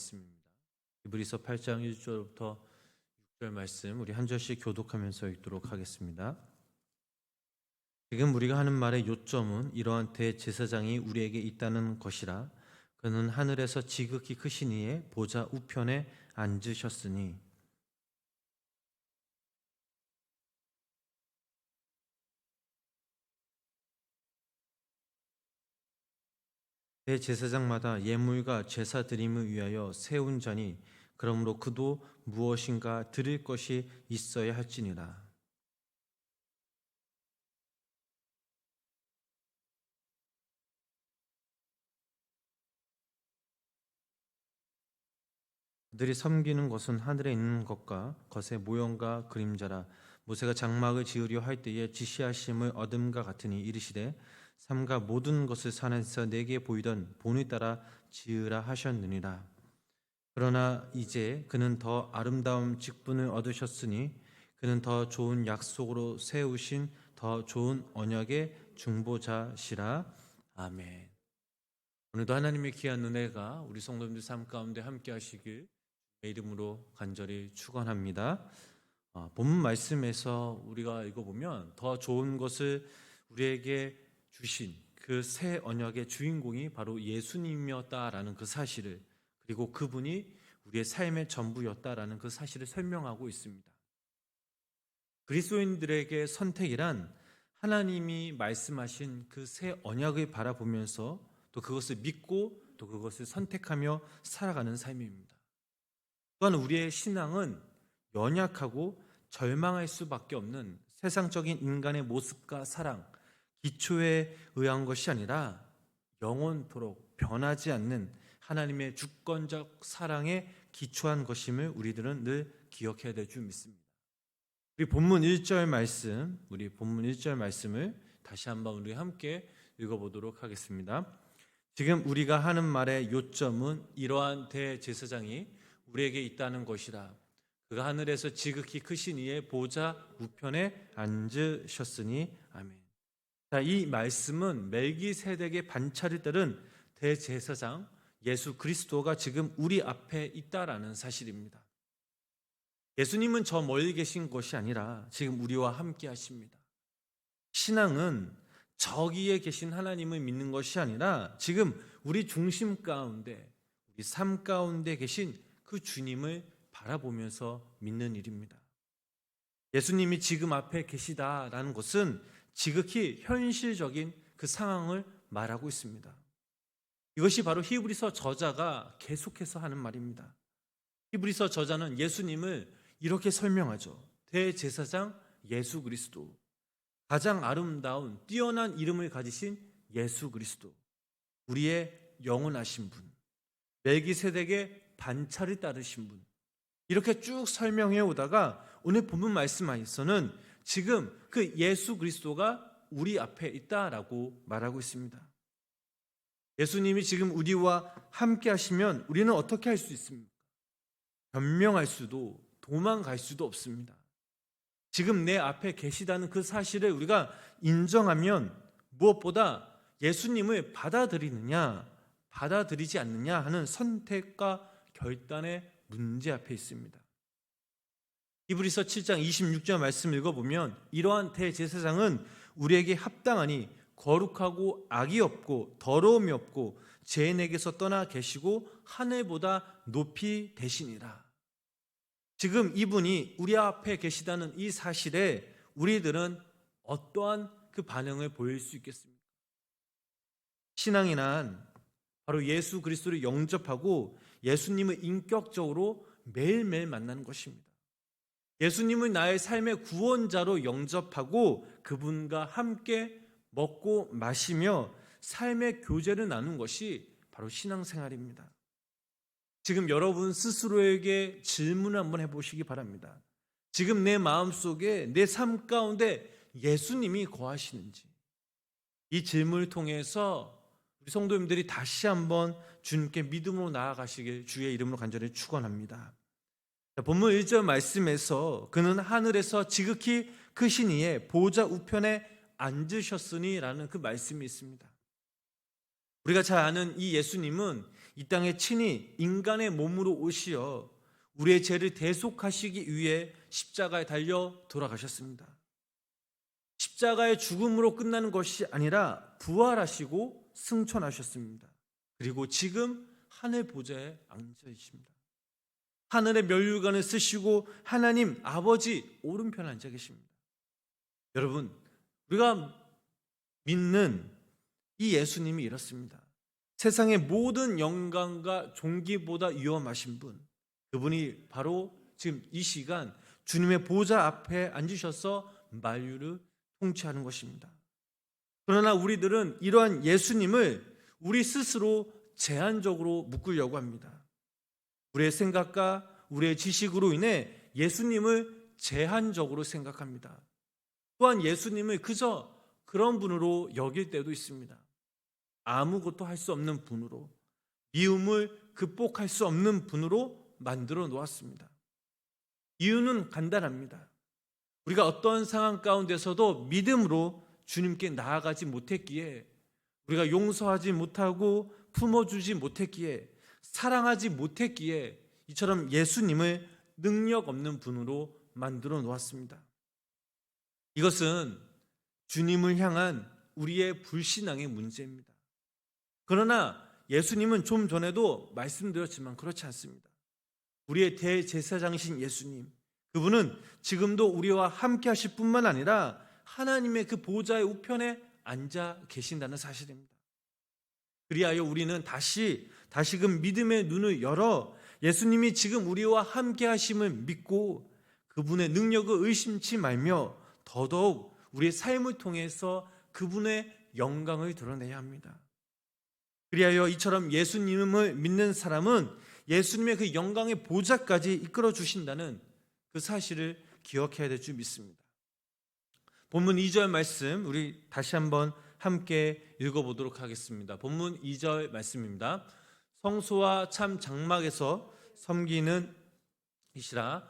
말씀입니다. 히브리서 8장 1절부터 6절 말씀 우리 한 절씩 교독하면서 읽도록 하겠습니다. 지금 우리가 하는 말의 요점은 이러한 대제사장이 우리에게 있다는 것이라. 그는 하늘에서 지극히 크신 이의 보좌 우편에 앉으셨으니 대제사장마다 예물과 제사 드림을 위하여 세운 자니 그러므로 그도 무엇인가 드릴 것이 있어야 할지니라. 그들이 섬기는 것은 하늘에 있는 것과 것의 모형과 그림자라. 모세가 장막을 지으려 할 때에 지시하심을 얻음과 같으니 이르시되 삼가 모든 것을 산에서 내게 보이던 본을 따라 지으라 하셨느니라. 그러나 이제 그는 더 아름다운 직분을 얻으셨으니 그는 더 좋은 약속으로 세우신 더 좋은 언약의 중보자시라. 아멘. 오늘도 하나님의 귀한 은혜가 우리 성도님들 삶 가운데 함께 하시길 주의 이름으로 간절히 축원합니다. 본문 말씀에서 우리가 읽어보면 더 좋은 것을 우리에게 주신 그 새 언약의 주인공이 바로 예수님이었다라는 그 사실을, 그리고 그분이 우리의 삶의 전부였다라는 그 사실을 설명하고 있습니다. 그리스도인들에게 선택이란 하나님이 말씀하신 그 새 언약을 바라보면서 또 그것을 믿고 또 그것을 선택하며 살아가는 삶입니다. 또한 우리의 신앙은 연약하고 절망할 수밖에 없는 세상적인 인간의 모습과 사랑, 기초에 의한 것이 아니라 영원토록 변하지 않는 하나님의 주권적 사랑에 기초한 것임을 우리들은 늘 기억해야 될 줄 믿습니다. 우리 본문 1절 말씀을 다시 한번 우리 함께 읽어보도록 하겠습니다. 지금 우리가 하는 말의 요점은 이러한 대제사장이 우리에게 있다는 것이라. 그가 하늘에서 지극히 크신 이의 보좌 우편에 앉으셨으니. 아멘. 자, 이 말씀은 멜기세덱의 반차를 따른 대제사장 예수 그리스도가 지금 우리 앞에 있다라는 사실입니다. 예수님은 저 멀리 계신 것이 아니라 지금 우리와 함께 하십니다. 신앙은 저기에 계신 하나님을 믿는 것이 아니라 지금 우리 중심 가운데, 우리 삶 가운데 계신 그 주님을 바라보면서 믿는 일입니다. 예수님이 지금 앞에 계시다라는 것은 지극히 현실적인 그 상황을 말하고 있습니다. 이것이 바로 히브리서 저자가 계속해서 하는 말입니다. 히브리서 저자는 예수님을 이렇게 설명하죠. 대제사장 예수 그리스도, 가장 아름다운 뛰어난 이름을 가지신 예수 그리스도, 우리의 영원하신 분, 멜기세덱의 반차를 따르신 분, 이렇게 쭉 설명해 오다가 오늘 본문 말씀에서는 지금 그 예수 그리스도가 우리 앞에 있다라고 말하고 있습니다. 예수님이 지금 우리와 함께 하시면 우리는 어떻게 할 수 있습니까? 변명할 수도 도망갈 수도 없습니다. 지금 내 앞에 계시다는 그 사실을 우리가 인정하면 무엇보다 예수님을 받아들이느냐 받아들이지 않느냐 하는 선택과 결단의 문제 앞에 있습니다. 히브리서 7장 26절 말씀 읽어보면 이러한 대제사장은 우리에게 합당하니 거룩하고 악이 없고 더러움이 없고 죄인에게서 떠나 계시고 하늘보다 높이 되시니라. 지금 이분이 우리 앞에 계시다는 이 사실에 우리들은 어떠한 그 반응을 보일 수 있겠습니까? 신앙이란 바로 예수 그리스도를 영접하고 예수님을 인격적으로 매일매일 만나는 것입니다. 예수님을 나의 삶의 구원자로 영접하고 그분과 함께 먹고 마시며 삶의 교제를 나누는 것이 바로 신앙생활입니다. 지금 여러분 스스로에게 질문을 한번 해보시기 바랍니다. 지금 내 마음속에 내 삶 가운데 예수님이 거하시는지, 이 질문을 통해서 우리 성도님들이 다시 한번 주님께 믿음으로 나아가시길 주의 이름으로 간절히 축원합니다. 본문 1절 말씀에서 그는 하늘에서 지극히 크신 이의 보좌 우편에 앉으셨으니 라는 그 말씀이 있습니다. 우리가 잘 아는 이 예수님은 이 땅에 친히 인간의 몸으로 오시어 우리의 죄를 대속하시기 위해 십자가에 달려 돌아가셨습니다. 십자가의 죽음으로 끝나는 것이 아니라 부활하시고 승천하셨습니다. 그리고 지금 하늘 보좌에 앉아 계십니다. 하늘의 면류관을 쓰시고 하나님 아버지 오른편에 앉아 계십니다. 여러분, 우리가 믿는 이 예수님이 이렇습니다. 세상의 모든 영광과 존귀보다 위험하신 분, 그분이 바로 지금 이 시간 주님의 보좌 앞에 앉으셔서 만유를 통치하는 것입니다. 그러나 우리들은 이러한 예수님을 우리 스스로 제한적으로 묶으려고 합니다. 우리의 생각과 우리의 지식으로 인해 예수님을 제한적으로 생각합니다. 또한 예수님을 그저 그런 분으로 여길 때도 있습니다. 아무것도 할 수 없는 분으로, 미움을 극복할 수 없는 분으로 만들어 놓았습니다. 이유는 간단합니다. 우리가 어떤 상황 가운데서도 믿음으로 주님께 나아가지 못했기에, 우리가 용서하지 못하고 품어주지 못했기에, 사랑하지 못했기에 이처럼 예수님을 능력 없는 분으로 만들어 놓았습니다. 이것은 주님을 향한 우리의 불신앙의 문제입니다. 그러나 예수님은 좀 전에도 말씀드렸지만 그렇지 않습니다. 우리의 대제사장이신 예수님, 그분은 지금도 우리와 함께 하실 뿐만 아니라 하나님의 그 보좌의 우편에 앉아 계신다는 사실입니다. 그리하여 우리는 다시금 믿음의 눈을 열어 예수님이 지금 우리와 함께 하심을 믿고 그분의 능력을 의심치 말며 더더욱 우리의 삶을 통해서 그분의 영광을 드러내야 합니다. 그리하여 이처럼 예수님을 믿는 사람은 예수님의 그 영광의 보좌까지 이끌어 주신다는 그 사실을 기억해야 될 줄 믿습니다. 본문 2절 말씀 우리 다시 한번 함께 읽어보도록 하겠습니다. 본문 2절 말씀입니다. 성소와 참 장막에서 섬기는 이시라.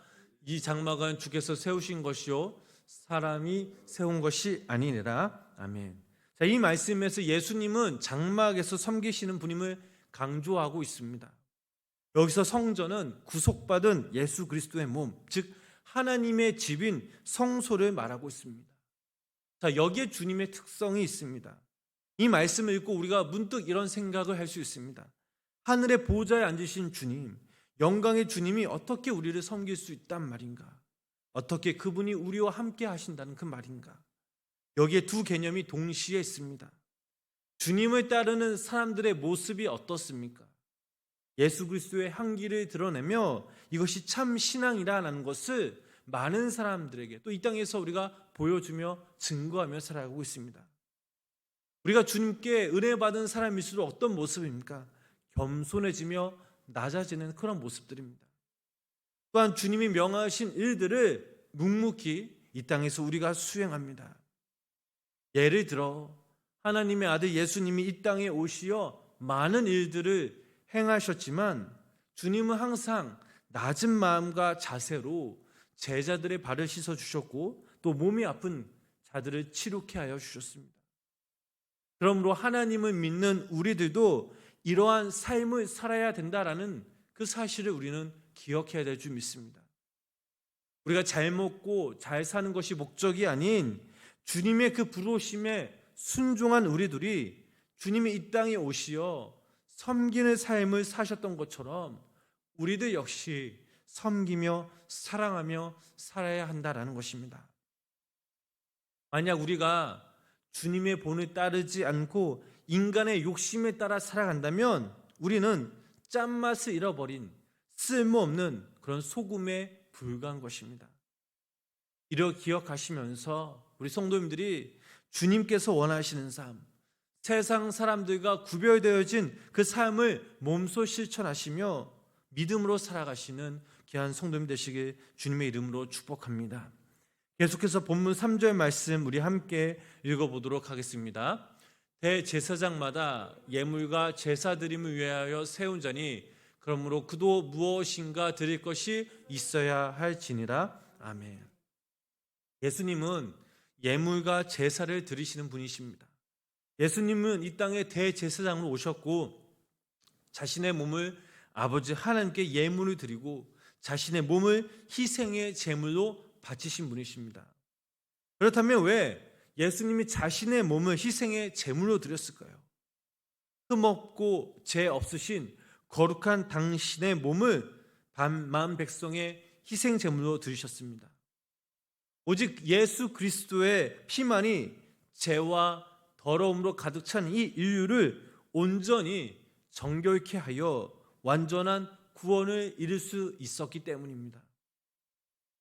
이 장막은 주께서 세우신 것이요 사람이 세운 것이 아니니라. 아멘. 자, 이 말씀에서 예수님은 장막에서 섬기시는 분임을 강조하고 있습니다. 여기서 성전은 구속받은 예수 그리스도의 몸, 즉 하나님의 집인 성소를 말하고 있습니다. 자, 여기에 주님의 특성이 있습니다. 이 말씀을 읽고 우리가 문득 이런 생각을 할 수 있습니다. 하늘의 보좌에 앉으신 주님, 영광의 주님이 어떻게 우리를 섬길 수 있단 말인가? 어떻게 그분이 우리와 함께 하신다는 그 말인가? 여기에 두 개념이 동시에 있습니다. 주님을 따르는 사람들의 모습이 어떻습니까? 예수 그리스도의 향기를 드러내며 이것이 참 신앙이라는 것을 많은 사람들에게 또 이 땅에서 우리가 보여주며 증거하며 살아가고 있습니다. 우리가 주님께 은혜 받은 사람일수록 어떤 모습입니까? 겸손해지며 낮아지는 그런 모습들입니다. 또한 주님이 명하신 일들을 묵묵히 이 땅에서 우리가 수행합니다. 예를 들어 하나님의 아들 예수님이 이 땅에 오시어 많은 일들을 행하셨지만 주님은 항상 낮은 마음과 자세로 제자들의 발을 씻어 주셨고 또 몸이 아픈 자들을 치료케 하여 주셨습니다. 그러므로 하나님을 믿는 우리들도 이러한 삶을 살아야 된다라는 그 사실을 우리는 기억해야 될 줄 믿습니다. 우리가 잘 먹고 잘 사는 것이 목적이 아닌 주님의 그 부르심에 순종한 우리들이 주님이 이 땅에 오시어 섬기는 삶을 사셨던 것처럼 우리들 역시 섬기며 사랑하며 살아야 한다라는 것입니다. 만약 우리가 주님의 본을 따르지 않고 인간의 욕심에 따라 살아간다면 우리는 짠맛을 잃어버린 쓸모없는 그런 소금에 불과한 것입니다. 이를 기억하시면서 우리 성도님들이 주님께서 원하시는 삶, 세상 사람들과 구별되어진 그 삶을 몸소 실천하시며 믿음으로 살아가시는 귀한 성도님 되시길 주님의 이름으로 축복합니다. 계속해서 본문 3절 말씀 우리 함께 읽어보도록 하겠습니다. 대제사장마다 예물과 제사 드림을 위하여 세운 자니 그러므로 그도 무엇인가 드릴 것이 있어야 할지니라. 아멘. 예수님은 예물과 제사를 드리시는 분이십니다. 예수님은 이 땅에 대제사장으로 오셨고 자신의 몸을 아버지 하나님께 예물을 드리고 자신의 몸을 희생의 제물로 바치신 분이십니다. 그렇다면 왜 예수님이 자신의 몸을 희생의 제물로 드렸을까요? 흠없고 죄 없으신 거룩한 당신의 몸을 만만 백성의 희생 제물로 드리셨습니다. 오직 예수 그리스도의 피만이 죄와 더러움으로 가득 찬 이 인류를 온전히 정결케 하여 완전한 구원을 이룰 수 있었기 때문입니다.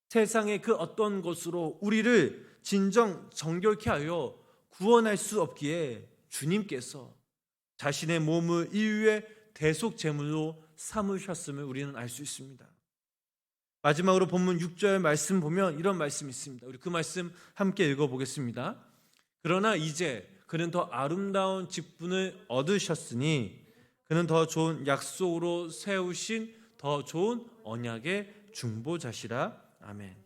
세상의 그 어떤 것으로 우리를 진정 정결케 하여 구원할 수 없기에 주님께서 자신의 몸을 인류의 대속 제물로 삼으셨음을 우리는 알 수 있습니다. 마지막으로 본문 6절 말씀 보면 이런 말씀이 있습니다. 우리 그 말씀 함께 읽어보겠습니다. 그러나 이제 그는 더 아름다운 직분을 얻으셨으니 그는 더 좋은 약속으로 세우신 더 좋은 언약의 중보자시라. 아멘.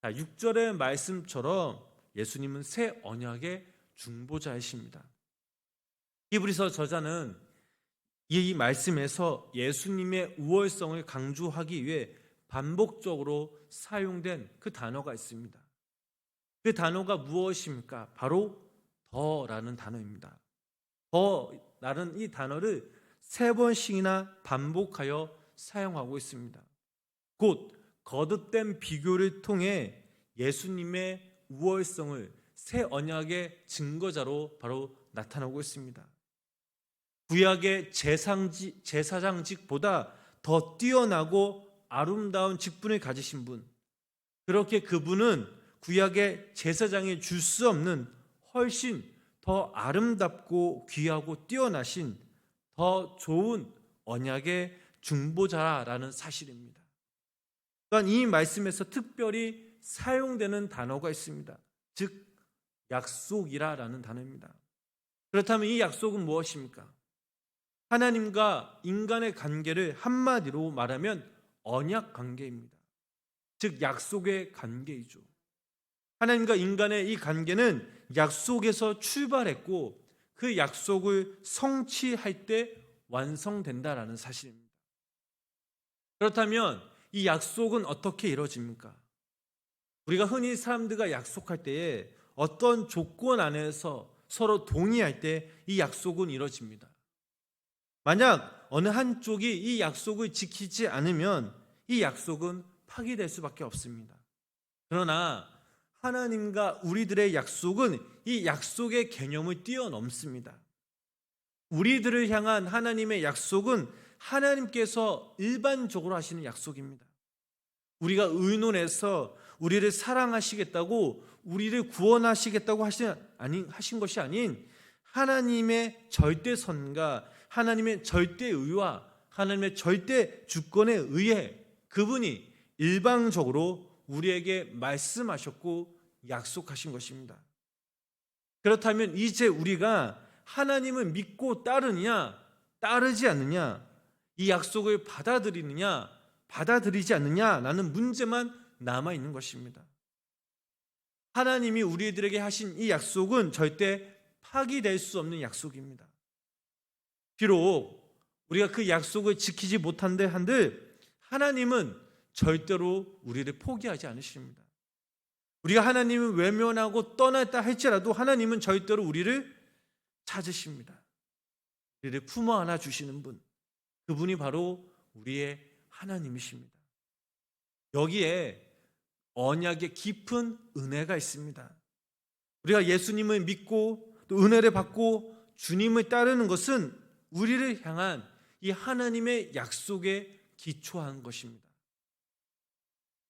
자, 6절의 말씀처럼 예수님은 새 언약의 중보자이십니다. 히브리서 저자는 이 말씀에서 예수님의 우월성을 강조하기 위해 반복적으로 사용된 그 단어가 있습니다. 그 단어가 무엇입니까? 바로 더라는 단어입니다. 더라는 이 단어를 3번씩이나 반복하여 사용하고 있습니다. 곧 거듭된 비교를 통해 예수님의 우월성을 새 언약의 증거자로 바로 나타나고 있습니다. 구약의 제사장직보다 더 뛰어나고 아름다운 직분을 가지신 분, 그렇게 그분은 구약의 제사장이 줄 수 없는 훨씬 더 아름답고 귀하고 뛰어나신 더 좋은 언약의 중보자라는 사실입니다. 또한 이 말씀에서 특별히 사용되는 단어가 있습니다. 즉 약속이라는 단어입니다. 그렇다면 이 약속은 무엇입니까? 하나님과 인간의 관계를 한마디로 말하면 언약 관계입니다. 즉 약속의 관계이죠. 하나님과 인간의 이 관계는 약속에서 출발했고 그 약속을 성취할 때 완성된다라는 사실입니다. 그렇다면 이 약속은 어떻게 이루어집니까? 우리가 흔히 사람들과 약속할 때에 어떤 조건 안에서 서로 동의할 때 이 약속은 이루어집니다. 만약 어느 한쪽이 이 약속을 지키지 않으면 이 약속은 파기될 수밖에 없습니다. 그러나 하나님과 우리들의 약속은 이 약속의 개념을 뛰어넘습니다. 우리들을 향한 하나님의 약속은 하나님께서 일반적으로 하시는 약속입니다. 우리가 의논해서 우리를 사랑하시겠다고 우리를 구원하시겠다고 하신 것이 아닌 하나님의 절대선과 하나님의 절대의와 하나님의 절대 주권에 의해 그분이 일방적으로 우리에게 말씀하셨고 약속하신 것입니다. 그렇다면 이제 우리가 하나님을 믿고 따르느냐 따르지 않느냐, 이 약속을 받아들이느냐 받아들이지 않느냐라는 문제만 남아있는 것입니다. 하나님이 우리들에게 하신 이 약속은 절대 파기될 수 없는 약속입니다. 비록 우리가 그 약속을 지키지 못한데 한들 하나님은 절대로 우리를 포기하지 않으십니다. 우리가 하나님을 외면하고 떠났다 할지라도 하나님은 절대로 우리를 찾으십니다. 우리를 품어 안아 주시는 분, 그분이 바로 우리의 하나님이십니다. 여기에 언약의 깊은 은혜가 있습니다. 우리가 예수님을 믿고 또 은혜를 받고 주님을 따르는 것은 우리를 향한 이 하나님의 약속에 기초한 것입니다.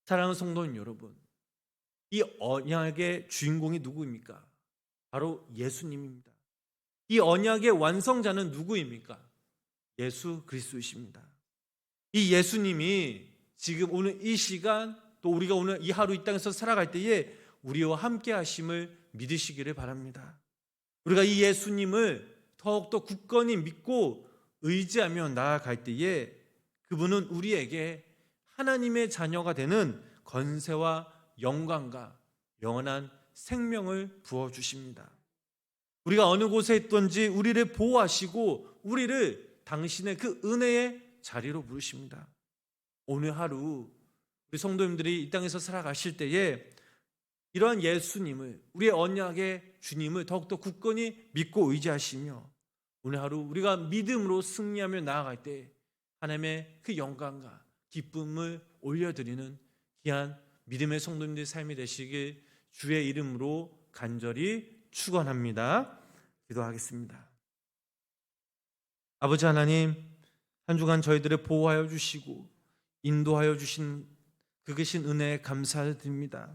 사랑하는 성도님 여러분, 이 언약의 주인공이 누구입니까? 바로 예수님입니다. 이 언약의 완성자는 누구입니까? 예수 그리스도이십니다. 이 예수님이 지금 오늘 이 시간 또 우리가 오늘 이 하루 이 땅에서 살아갈 때에 우리와 함께 하심을 믿으시기를 바랍니다. 우리가 이 예수님을 더욱더 굳건히 믿고 의지하며 나아갈 때에 그분은 우리에게 하나님의 자녀가 되는 권세와 영광과 영원한 생명을 부어주십니다. 우리가 어느 곳에 있든지 우리를 보호하시고 우리를 당신의 그 은혜의 자리로 부르십니다. 오늘 하루 우리 성도님들이 이 땅에서 살아가실 때에 이러한 예수님을, 우리의 언약의 주님을 더욱더 굳건히 믿고 의지하시며 오늘 하루 우리가 믿음으로 승리하며 나아갈 때 하나님의 그 영광과 기쁨을 올려드리는 귀한 믿음의 성도님들의 삶이 되시길 주의 이름으로 간절히 축원합니다. 기도하겠습니다. 아버지 하나님, 한 주간 저희들을 보호하여 주시고 인도하여 주신 그것인 은혜에 감사드립니다.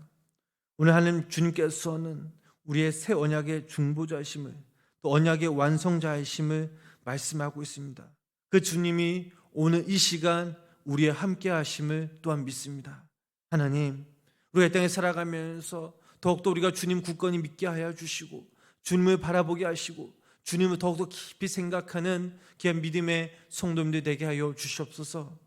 오늘 하나님 주님께서는 우리의 새 언약의 중보자이심을, 또 언약의 완성자이심을 말씀하고 있습니다. 그 주님이 오늘 이 시간 우리의 함께 하심을 또한 믿습니다. 하나님, 우리가 이 땅에 살아가면서 더욱더 우리가 주님 굳건히 믿게 하여 주시고 주님을 바라보게 하시고 주님을 더욱더 깊이 생각하는 귀한 믿음의 성도님들 되게 하여 주시옵소서.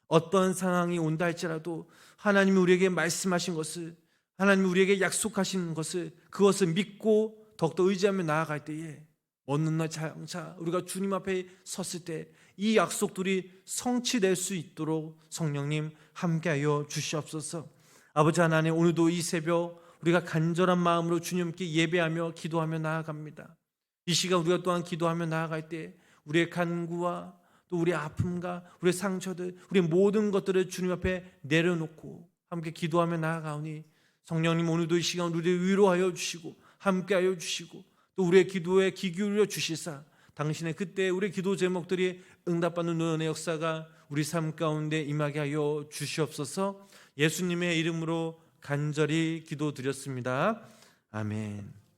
어떤 상황이 온다 할지라도 하나님이 우리에게 말씀하신 것을, 하나님이 우리에게 약속하신 것을, 그것을 믿고 더욱더 의지하며 나아갈 때에 어느 날 장차 우리가 주님 앞에 섰을 때 이 약속들이 성취될 수 있도록 성령님 함께하여 주시옵소서. 아버지 하나님, 오늘도 이 새벽 우리가 간절한 마음으로 주님께 예배하며 기도하며 나아갑니다. 이 시간 우리가 또한 기도하며 나아갈 때 우리의 간구와 또 우리의 아픔과 우리의 상처들, 우리의 모든 것들을 주님 앞에 내려놓고 함께 기도하며 나아가오니 성령님, 오늘도 이 시간 우리를 위로하여 주시고 함께하여 주시고 또 우리의 기도에 귀 기울여 주시사 당신의 그때 우리의 기도 제목들이 응답받는 은혜의 역사가 우리 삶 가운데 임하게 하여 주시옵소서. 예수님의 이름으로 간절히 기도드렸습니다. 아멘.